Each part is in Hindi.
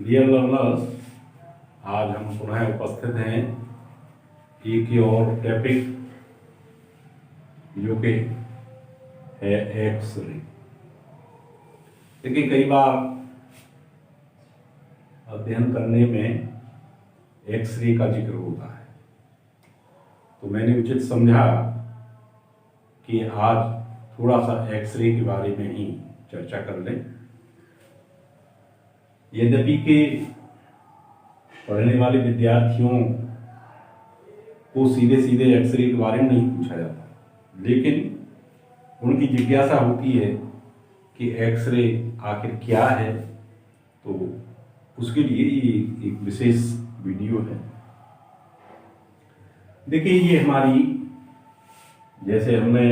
डियर लर्नर्स, आज हम पुनः उपस्थित हैं एक और टॉपिक जो कि है एक्सरे। देखिए, कई बार अध्ययन करने में एक्सरे का जिक्र होता है, तो मैंने उचित समझा कि आज थोड़ा सा एक्सरे के बारे में ही चर्चा कर लें। यद्यपि के पढ़ने वाले विद्यार्थियों को सीधे सीधे एक्सरे के बारे में नहीं पूछा जाता, लेकिन उनकी जिज्ञासा होती है कि एक्सरे आखिर क्या है, तो उसके लिए ये एक विशेष वीडियो है। देखिए, ये हमारी, जैसे हमने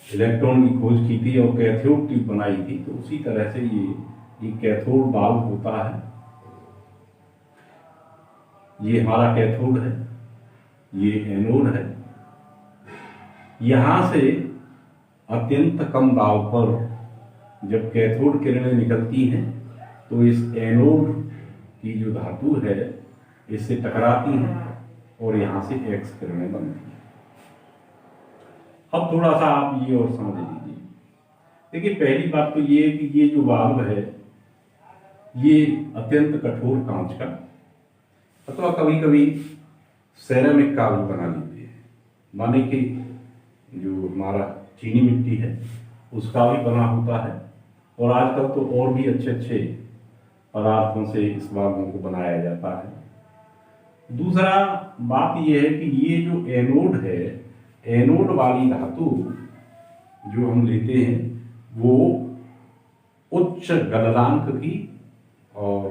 इलेक्ट्रॉन की खोज की थी और कैथोड ट्यूब बनाई थी, तो उसी तरह से ये कैथोड बाल्ब होता है। ये हमारा कैथोड है, ये एनोड है। यहां से अत्यंत कम दाब पर जब कैथोड किरणें निकलती हैं तो इस एनोड की जो धातु है इससे टकराती हैं और यहां से एक्स किरणें बनती हैं। अब थोड़ा सा आप ये और समझ लीजिए। देखिए, पहली बात तो ये कि ये जो बाल्ब है ये अत्यंत कठोर कांच का अथवा कभी कभी सेरेमिक का भी बना लेते हैं, माने कि जो हमारा चीनी मिट्टी है उसका भी बना होता है, और आजकल तो और भी अच्छे अच्छे पदार्थों से इस बाल्बों को बनाया जाता है। दूसरा बात यह है कि ये जो एनोड है, एनोड वाली धातु जो हम लेते हैं वो उच्च गलनांक की और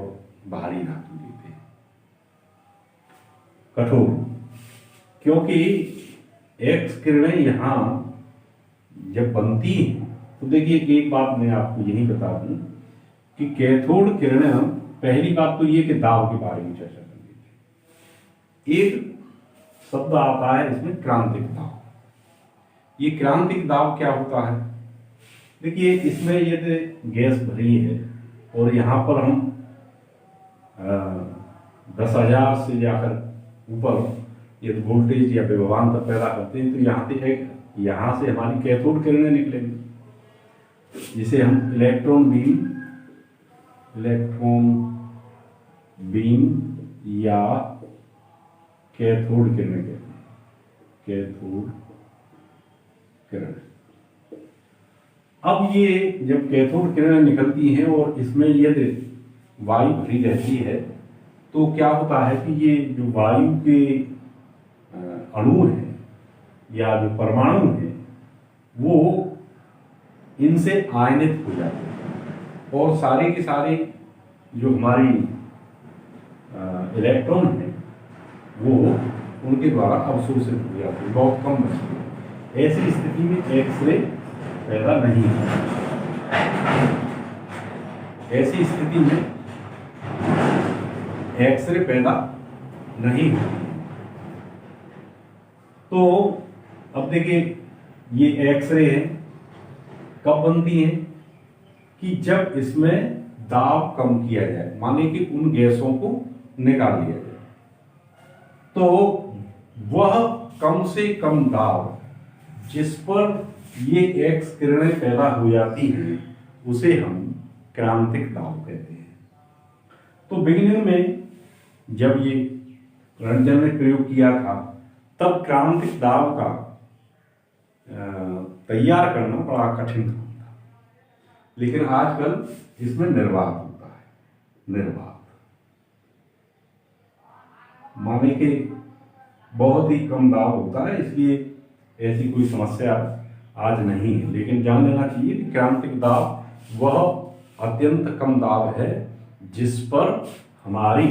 भारी धातु लेते हैं, कठोर, क्योंकि एक्स किरणें यहां जब बनती हैं तो देखिए, एक बात मैं आपको यही बता दूं कि कैथोड किरणें, पहली बात तो ये कि दाब के बारे में चर्चा कर लेते हैं। एक शब्द आता है इसमें, क्रांतिक दाब। ये क्रांतिक दाब क्या होता है? देखिए, इसमें यदि गैस भरी है और यहाँ पर हम 10,000 से जाकर ऊपर यदि वोल्टेज या विभवांतर पैदा करते हैं तो यहाँ से हमारी कैथोड किरणें निकलेंगी, जिसे हम इलेक्ट्रॉन बीम या कैथोड किरणें कहते हैं। कैथोड किरण, अब ये जब कैथोड किरणें निकलती हैं और इसमें यदि वायु भरी रहती है तो क्या होता है कि ये जो वायु के अणु हैं या जो परमाणु हैं वो इनसे आयनित हो जाते हैं और सारे के सारे जो हमारी इलेक्ट्रॉन हैं वो उनके द्वारा अवशोषित हो जाते हैं, बहुत कम बचते हैं। ऐसी स्थिति में एक्सरे पैदा नहीं होता। ऐसी स्थिति में एक्सरे पैदा नहीं होती। तो अब देखिए, ये एक्सरे है, कब बनती है? कि जब इसमें दाब कम किया जाए, माने कि उन गैसों को निकाल लिया जाए, तो वह कम से कम दाब जिस पर ये एक्स किरणें पैदा हो जाती हैं उसे हम क्रांतिक दाब कहते हैं। तो बिगिनिंग में जब ये रंजन ने प्रयोग किया था तब क्रांतिक दाब का तैयार करना बड़ा कठिन था, लेकिन आजकल इसमें निर्वात होता है। निर्वात माने कि बहुत ही कम दाब होता है, इसलिए ऐसी कोई समस्या आज नहीं है। लेकिन जान लेना चाहिए कि क्रांतिक दाब वह अत्यंत कम दाब है जिस पर हमारी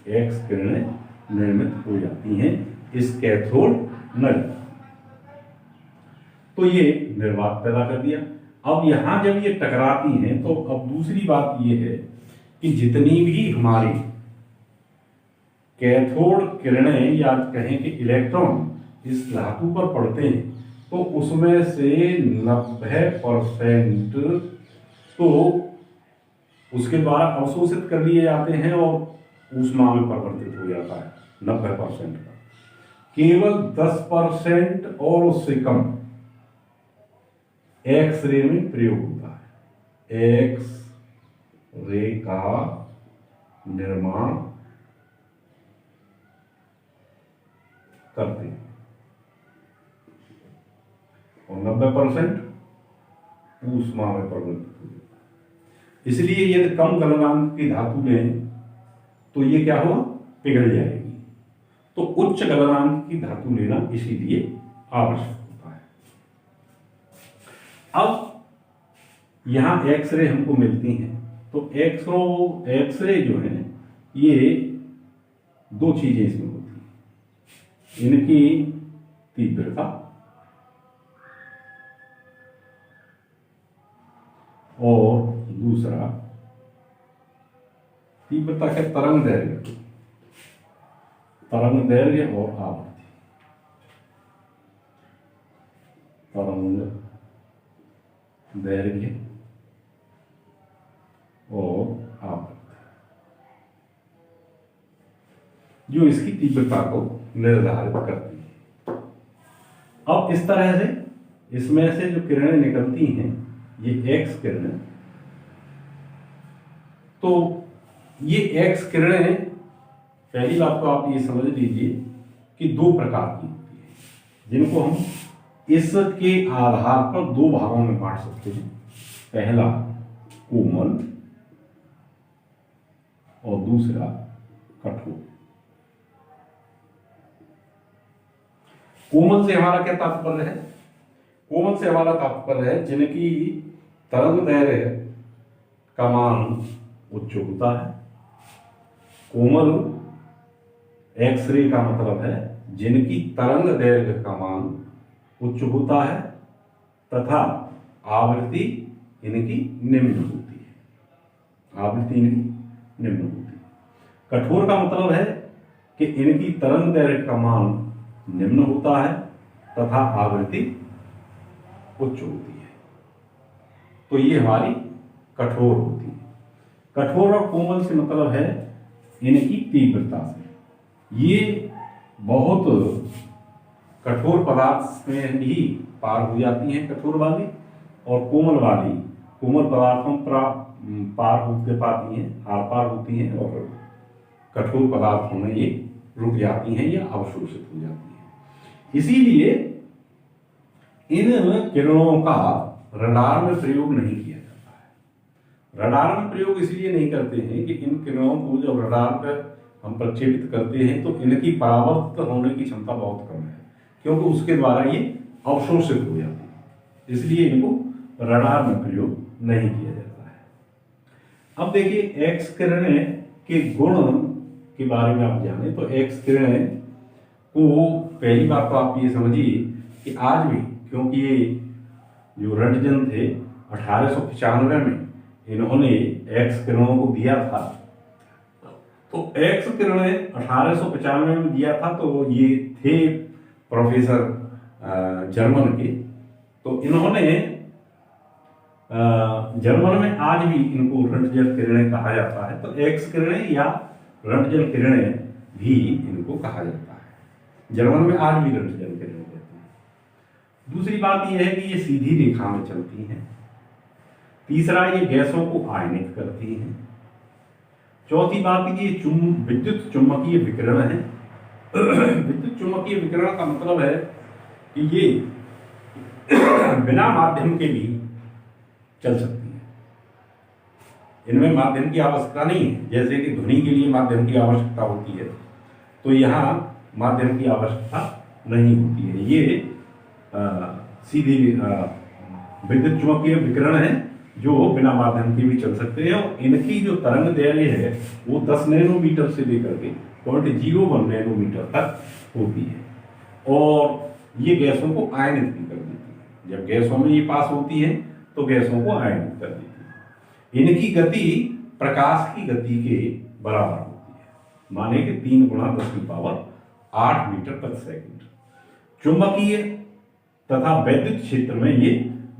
एक्स किरणें निर्मित हो जाती हैं इस कैथोड नली। तो ये निर्वात पैदा कर दिया। अब यहां जब ये टकराती हैं तो अब दूसरी बात ये है कि जितनी भी हमारी कैथोड किरणें या कहें कि इलेक्ट्रॉन इस धातु पर पड़ते हैं तो उसमें से 90% तो उसके द्वारा अवशोषित कर लिए जाते हैं और ऊष्मा में परिवर्तित हो जाता है 90% का। केवल 10% और उससे कम एक्स-रे में प्रयोग होता है। एक्स-रे का निर्माण करते हैं और 90% ऊष्मा में परिवर्तित हो जाता है। इसलिए यदि कम गलनांक की धातु लें तो ये क्या होगा, पिघल जाएगी। तो उच्च गलनांक की धातु लेना इसीलिए आवश्यक होता है। अब यहां एक्सरे हमको मिलती हैं, तो एक्सरे जो है ये दो चीजें इसमें होती हैं, इनकी तीव्रता और दूसरा तीव्रता के तरंग दैर्घ्य और आवृत्ति। तरंग दैर्घ्य और आवृत्ति जो इसकी तीव्रता को निर्धारित करती है। अब इस तरह से इसमें से जो किरणें निकलती हैं, ये एक्स किरणें, तो ये एक्स किरणें, पहली बात तो आप ये समझ लीजिए कि दो प्रकार की होती है, जिनको हम इसके आधार पर दो भागों में बांट सकते हैं। पहला कोमल और दूसरा कठोर। कोमल से हमारा क्या तात्पर्य है? कोमल से हमारा तात्पर्य है जिनकी तरंग दैर्घ्य का मान उच्च होता है। कोमल एक्सरे का मतलब है जिनकी तरंग दैर्घ्य का मान उच्च होता है तथा आवृत्ति इनकी निम्न होती है। आवृत्ति इनकी निम्न होती है। कठोर का मतलब है कि इनकी तरंग दैर्घ्य का मान निम्न होता है तथा आवृत्ति उच्च होती है। तो ये हमारी कठोर होती है। कठोर और कोमल से मतलब है इनकी तीव्रता से। ये बहुत कठोर पदार्थ में भी पार हो जाती हैं कठोर वाली, और कोमल पदार्थों पर पार होते पाती हैं, आर पार होती हैं, और कठोर पदार्थों में ये रुक जाती हैं या अवशोषित हो जाती हैं। इसीलिए इन किरणों का रडार में प्रयोग नहीं किया जाता है। रडार में प्रयोग इसलिए नहीं करते हैं कि इन किरणों को जब रडार पर हम प्रक्षेपित करते हैं तो इनकी परावर्तित होने की क्षमता बहुत कम है, क्योंकि उसके द्वारा ये अवशोषित हो जाती है। इसलिए इनको रडार में प्रयोग नहीं किया जाता है। अब देखिए एक्स किरणें के गुण के बारे में आप जाने तो एक्स किरणें को पहली बात तो आप ये समझिए कि आज भी, क्योंकि ये जो रंटजन थे 1895 में इन्होंने एक्स किरणों को दिया था, तो एक्स किरणें 1895 में दिया था, तो ये थे प्रोफेसर जर्मन के। तो इन्होंने जर्मन में आज भी इनको रंटजन किरणें कहा जाता है। तो एक्स किरणें या रंटजन किरणें भी इनको कहा जाता है। जर्मन में आज भी रंटजन किरणें कहते हैं। दूसरी बात यह है कि ये सीधी रेखा में चलती हैं। तीसरा, ये गैसों को आयनित करती हैं। चौथी बात, ये विद्युत चुम्बकीय विकिरण है। विद्युत चुम्बकीय विकिरण का मतलब है कि ये बिना माध्यम के भी चल सकती है। इनमें माध्यम की आवश्यकता नहीं है, जैसे कि ध्वनि के लिए माध्यम की आवश्यकता होती है, तो यहाँ माध्यम की आवश्यकता नहीं होती है। ये सीधी विद्युत चुम्बकीय विकिरण है जो बिना माध्यम के भी चल सकते हैं, और इनकी जो तरंग दैर्घ्य है वो 10 नैनोमीटर से लेकर के 0.01 नैनोमीटर तक होती है, और ये गैसों को आयनित भी कर देती है। जब गैसों में ये पास होती है तो गैसों को आयनित कर देती है। इनकी गति प्रकाश की गति के बराबर होती है, माने कि 3 × 10⁸ मीटर प्रति सेकंड। चुंबकीय तथा वैद्युत क्षेत्र में ये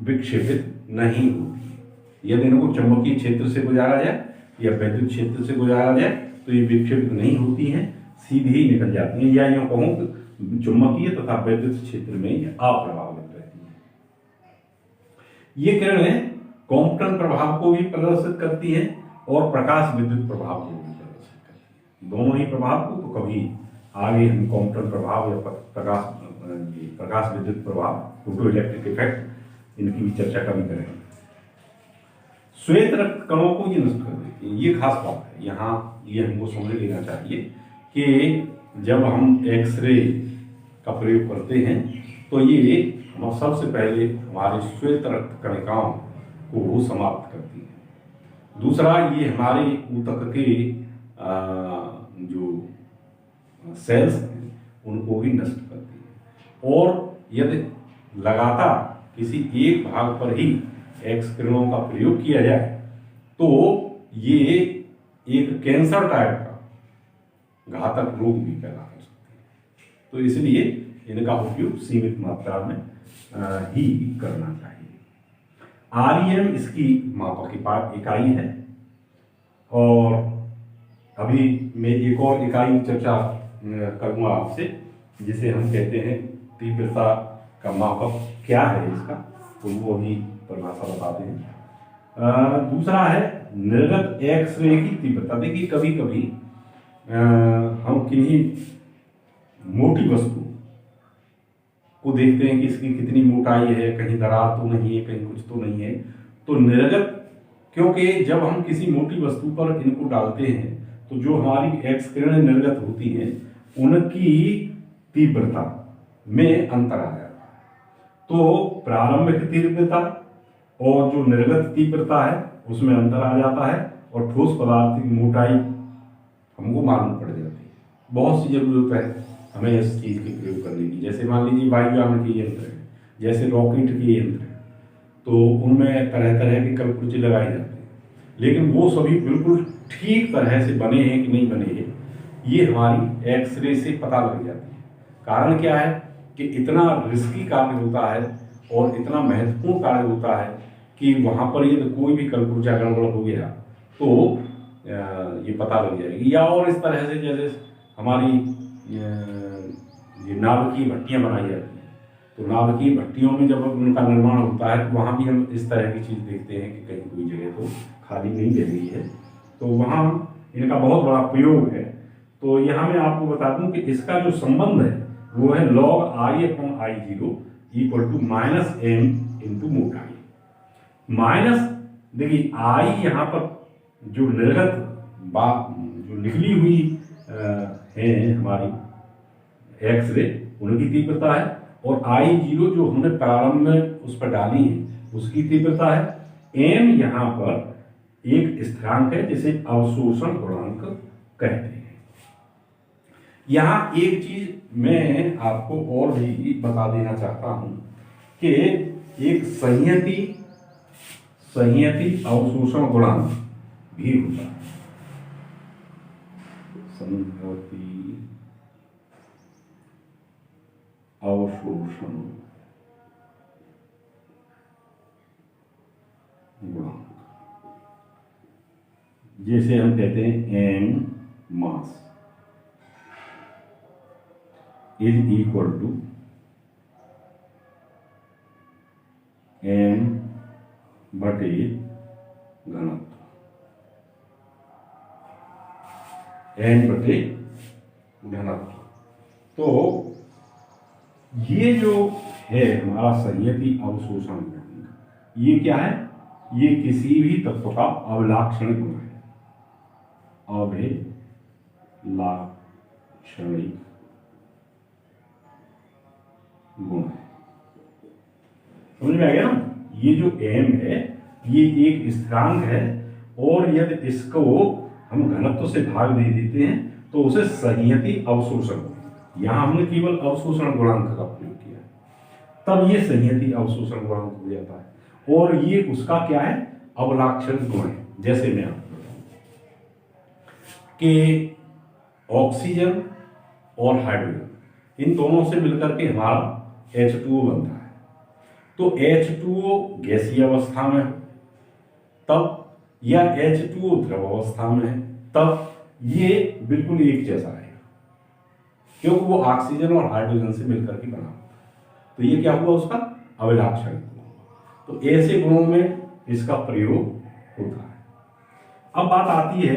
विक्षेपित नहीं होती है। यदि इनको चुंबकीय क्षेत्र से गुजारा जाए या विद्युत क्षेत्र से गुजारा जाए तो ये विक्षेपित नहीं होती हैं, सीधी ही निकल जाती हैं, या यूं कहूं चुंबकीय तथा विद्युत क्षेत्र में ये अप्रभावित रहती हैं। ये किरणें कॉम्पटन प्रभाव को भी प्रदर्शित करती हैं और प्रकाश विद्युत प्रभाव को भी प्रदर्शित करती हैं, दोनों ही प्रभाव को। तो कभी आगे हम कॉम्पटन प्रभाव या प्रकाश विद्युत प्रभाव, फोटो इलेक्ट्रिक इफेक्ट, इनकी भी चर्चा कभी करेंगे। श्वेत रक्त कणों को ये नष्ट कर देती है, ये खास बात है। यहाँ ये हमको समझ लेना चाहिए कि जब हम एक्सरे का प्रयोग करते हैं तो ये हम सबसे पहले हमारे श्वेत रक्त कणिकाओं को समाप्त करती है। दूसरा, ये हमारे ऊतक के जो सेल्स हैं उनको भी नष्ट करती है। और यदि लगातार किसी एक भाग पर ही एक्स किरणों का प्रयोग किया जाए तो ये एक कैंसर टाइप का घातक रोग भी पैदा कर सकते हैं। तो इसलिए इनका उपयोग सीमित मात्रा में ही करना चाहिए। आरईएम इसकी मापक इकाई है। और अभी मैं एक और इकाई चर्चा करूंगा आपसे, जिसे हम कहते हैं तीव्रता का मापक क्या है इसका, तो वो अभी परिभाषा बताते हैं। दूसरा है निर्गत एक्सरे की तीव्रता। देखिए कभी कभी हम किन्हीं मोटी वस्तु को देखते हैं कि इसकी कितनी मोटाई है, कहीं दरार तो नहीं है, कहीं कुछ तो नहीं है। तो निर्गत, क्योंकि जब हम किसी मोटी वस्तु पर इनको डालते हैं तो जो हमारी एक्स किरणें निर्गत होती हैं उनकी तीव्रता में अंतर आ जाता है। तो प्रारंभिक तीव्रता और जो निर्गत तीव्रता है उसमें अंतर आ जाता है, और ठोस पदार्थ की मोटाई हमको मालूम पड़ जाती है। बहुत सी जरूरत है हमें इस चीज़ के प्रयोग करने की। जैसे मान लीजिए वायुयान के यंत्र है, जैसे रॉकेट के यंत्र है, तो उनमें तरह तरह के कलपुर्जे लगाए जाते हैं, लेकिन वो सभी बिल्कुल ठीक तरह से बने हैं कि नहीं बने हैं ये हमारी एक्सरे से पता लग जाती है। कारण क्या है कि इतना रिस्की कार्य होता है और इतना महत्वपूर्ण कार्य होता है कि वहाँ पर यदि कोई भी कलपुर्जा गड़बड़ हो गया तो ये पता लग जाएगी। या और इस तरह से जैसे हमारी ये नाभिकीय भट्टियाँ बनाई जाती हैं, तो नाभिकीय भट्टियों में जब उनका निर्माण होता है तो वहाँ भी हम इस तरह की चीज़ देखते हैं कि कहीं कोई जगह तो खाली नहीं रह गई है, तो वहाँ इनका बहुत बड़ा प्रयोग है। तो यहाँ मैं आपको बता दूं कि इसका जो संबंध है वो है log I/I0 equal to -m into मोटाई। माइनस, देखिए I यहाँ पर जो निर्गत जो निकली हुई है हमारी एक्सरे उनकी तीव्रता है, और I0 जो हमने प्रारंभ में उस पर डाली है उसकी तीव्रता है। m यहाँ पर एक स्थिरांक है जिसे अवशोषण गुणांक कहते हैं। यहाँ एक चीज मैं आपको और भी बता देना चाहता हूं कि एक संहति अवशोषण गुणांक भी होता है। संहति अवशोषण गुणांक, जैसे हम कहते हैं m mass is equal to m बटे घनत्व, n बटे घनत्व। तो ये जो है हमारा संहति अवशोषण गुणांक, ये क्या है? ये किसी भी तत्व का अवलाक्षणिक गुण है, अभिलाक्षणिक गुण है। समझ में आ गया ना? ये जो m है ये एक स्थिरांक है, और यदि इसको हम घनत्व से भाग दे देते हैं तो उसे संहति अवशोषण, यहां हमने केवल अवशोषण गुणांक का प्रयोग किया, तब ये संहति अवशोषण गुणांक हो जाता है। और ये उसका क्या है? अवलाक्षणिक गुण है। जैसे मैं आपको बताऊं कि ऑक्सीजन और हाइड्रोजन इन दोनों से मिलकर के हमारा H2O बनता है। तो H2O गैसीय अवस्था में हो तब या H2O द्रव अवस्था में है तब ये बिल्कुल एक जैसा आएगा, क्योंकि वो ऑक्सीजन और हाइड्रोजन से मिलकर के बना होता है। तो ये क्या हुआ, उसका अभिलाक्षण गुण। तो ऐसे गुणों में इसका प्रयोग होता है। अब बात आती है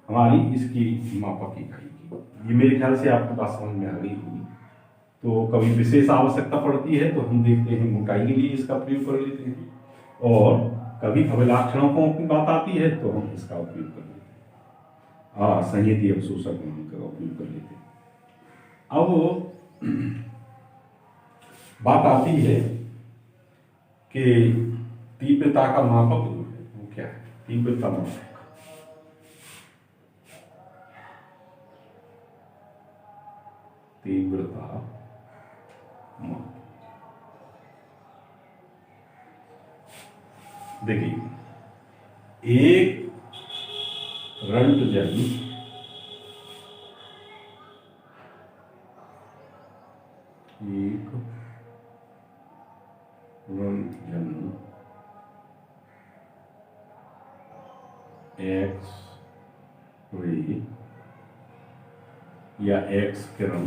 हमारी इसकी मापक इकाई की। ये मेरे ख्याल से आपके पास समझ में आ गई होगी। तो कभी विशेष आवश्यकता पड़ती है तो हम देखते हैं मोटाई के लिए इसका प्रयोग कर लेते हैं, और कभी अभिलाक्षणों की बात आती है तो हम इसका उपयोग कर लेते हैं, संहति अवशोषक गुणांक का उपयोग कर लेते हैं। अब बात आती है कि तीव्रता का मापक जो है वो क्या है। तीव्रता मापक तीव्रता मापक देखिए, एक रंटजन एक्स रे या एक्स किरण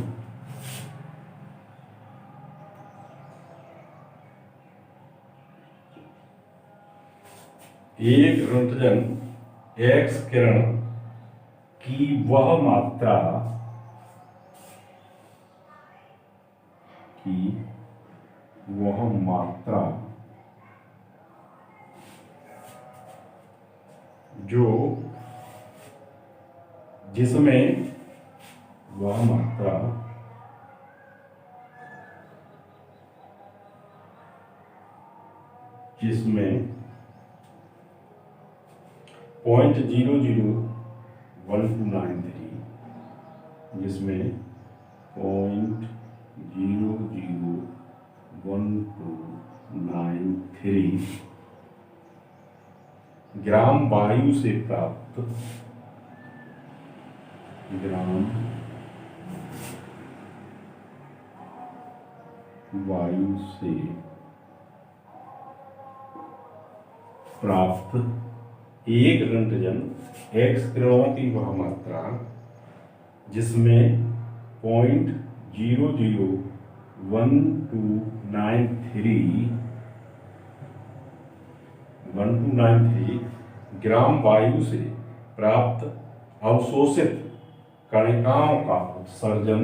एक रंटजन एक्स किरण की वह मात्रा जो जिसमें वह मात्रा जिसमें 0.001293 जिसमें 0.001293 ग्राम वायु से प्राप्त एक रंटजन एक्स किरणों की वह मात्रा जिसमें 0.001293 ग्राम वायु से प्राप्त अवशोषित कणिकाओं का उत्सर्जन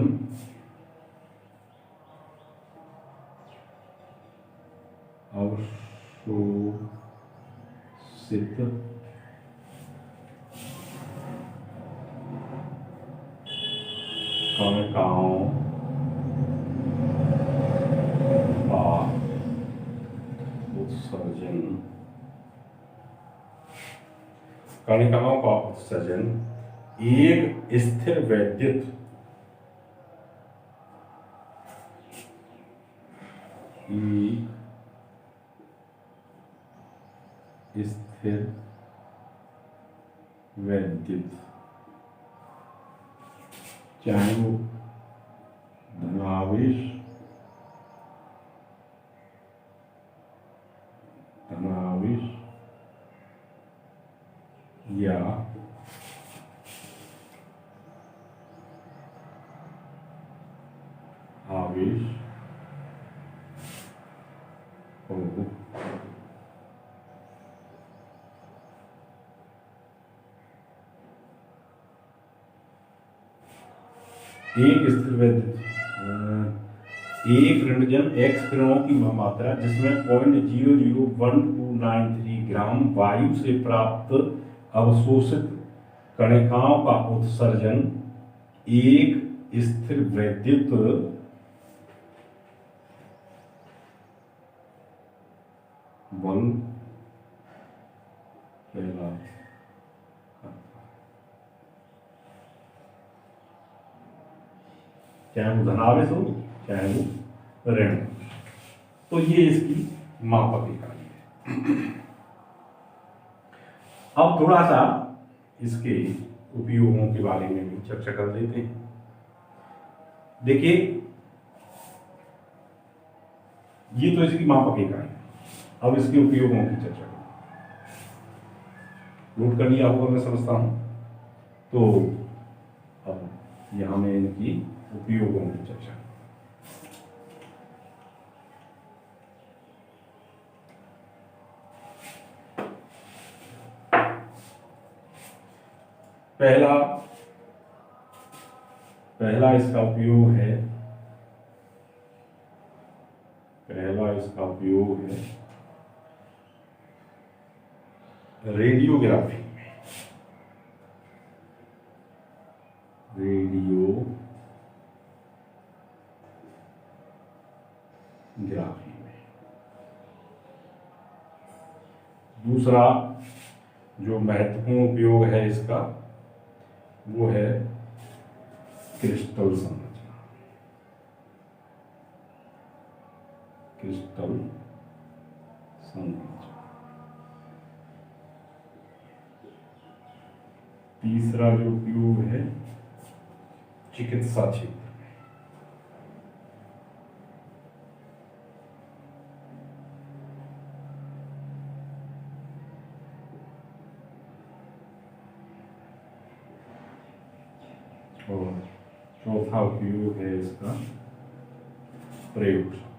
कणिकाओं का उत्सर्जन एक स्थिर वैद्युत चाहे वो धनावेश या आवेश हो। एक स्थिर वैद्युत एक रंटजन एक्स किरणों की वह मात्रा जिसमें 0.001293 ग्राम वायु से प्राप्त अवशोषित कणिकाओं का उत्सर्जन एक स्थिर वैद्युत बल कहलाता है। चाहे वो धनावेश हो चाहे वो ऋण। तो ये इसकी मापक इकाई है। अब थोड़ा सा इसके उपयोगों के बारे में भी चर्चा कर लेते हैं। देखिए, ये तो इसकी मापक इकाई है। अब इसके उपयोगों की चर्चा करें। नोट कर लिया होगा मैं समझता हूँ। तो अब यहाँ में इनकी उपयोगों की चर्चा। पहला इसका उपयोग है, रेडियोग्राफी में। दूसरा जो महत्वपूर्ण उपयोग है इसका, वो है क्रिस्टल संरचना। तीसरा जो उपयोग है चिकित्सा क्षेत्र। और चौथा उपयोग है इसका प्रयोगशाला।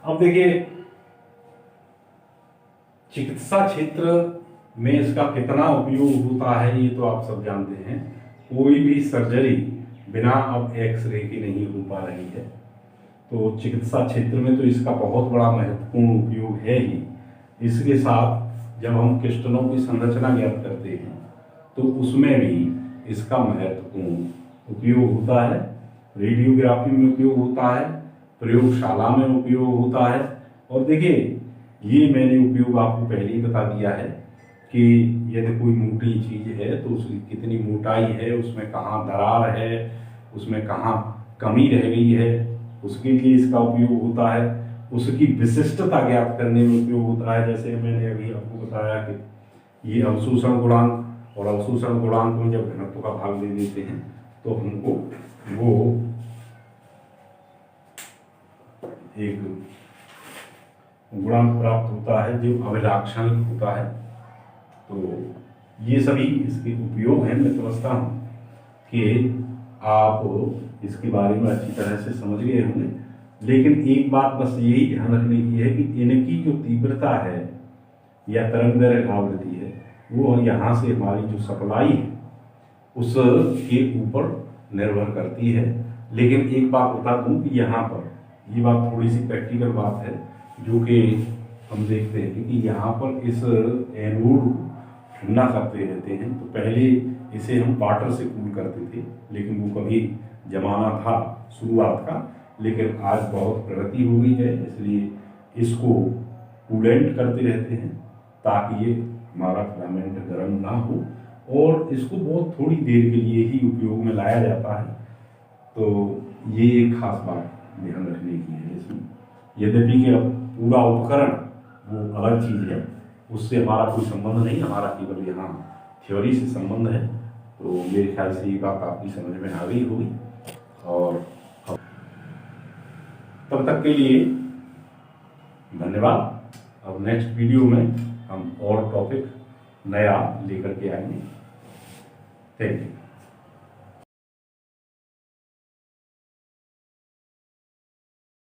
अब देखिए, चिकित्सा क्षेत्र में इसका कितना उपयोग होता है ये तो आप सब जानते हैं। कोई भी सर्जरी बिना अब एक्सरे की नहीं हो पा रही है, तो चिकित्सा क्षेत्र में तो इसका बहुत बड़ा महत्वपूर्ण उपयोग है ही। इसके साथ जब हम क्रिस्टलों की संरचना ज्ञात करते हैं तो उसमें भी इसका महत्वपूर्ण उपयोग होता है। रेडियोग्राफी में उपयोग होता है, प्रयोगशाला में उपयोग होता है। और देखिए, ये मैंने उपयोग आपको पहले ही बता दिया है कि यदि कोई मोटी चीज है तो उसकी कितनी मोटाई है, उसमें कहाँ दरार है, उसमें कहाँ कमी रह गई है, उसके लिए इसका उपयोग होता है। उसकी विशिष्टता ज्ञात करने में उपयोग होता है। जैसे मैंने अभी आपको बताया कि ये अवशोषण गुणांक, और अवशोषण गुणांक में जब घनत्व का भाग दे देते हैं तो हमको वो एक गुणांक प्राप्त होता है जो अभिलाक्षणिक होता है। तो ये सभी इसके उपयोग हैं। मैं समझता हूँ कि आप इसके बारे में अच्छी तरह से समझ गए होंगे, लेकिन एक बात बस यही ध्यान रखने की है कि इनकी जो तीव्रता है या तरंगदैर्घ्य आवृत्ति है, वो यहाँ से हमारी जो सप्लाई है उसके ऊपर निर्भर करती है। लेकिन एक बात बता दूं कि यहाँ पर ये बात थोड़ी सी प्रैक्टिकल बात है जो कि हम देखते हैं कि यहाँ पर इस एनोड को ठंडा करते रहते हैं। तो पहले इसे हम वाटर से कूल करते थे, लेकिन वो कभी जमाना था शुरुआत का, लेकिन आज बहुत प्रगति हो गई है, इसलिए इसको कूलेंट करते रहते हैं ताकि ये हमारा फिलामेंट गर्म ना हो, और इसको बहुत थोड़ी देर के लिए ही उपयोग में लाया जाता है। तो ये एक खास बात ध्यान रखने की है इसमें। यद्यपि कि अब पूरा उपकरण वो अलग चीज़ है, उससे हमारा कोई संबंध नहीं, हमारा केवल यहाँ थ्योरी से संबंध है। तो मेरे ख्याल से ये बात आपकी समझ में आ गई होगी। और तब तक के लिए धन्यवाद। अब नेक्स्ट वीडियो में हम और टॉपिक नया लेकर के आएंगे। Thank you.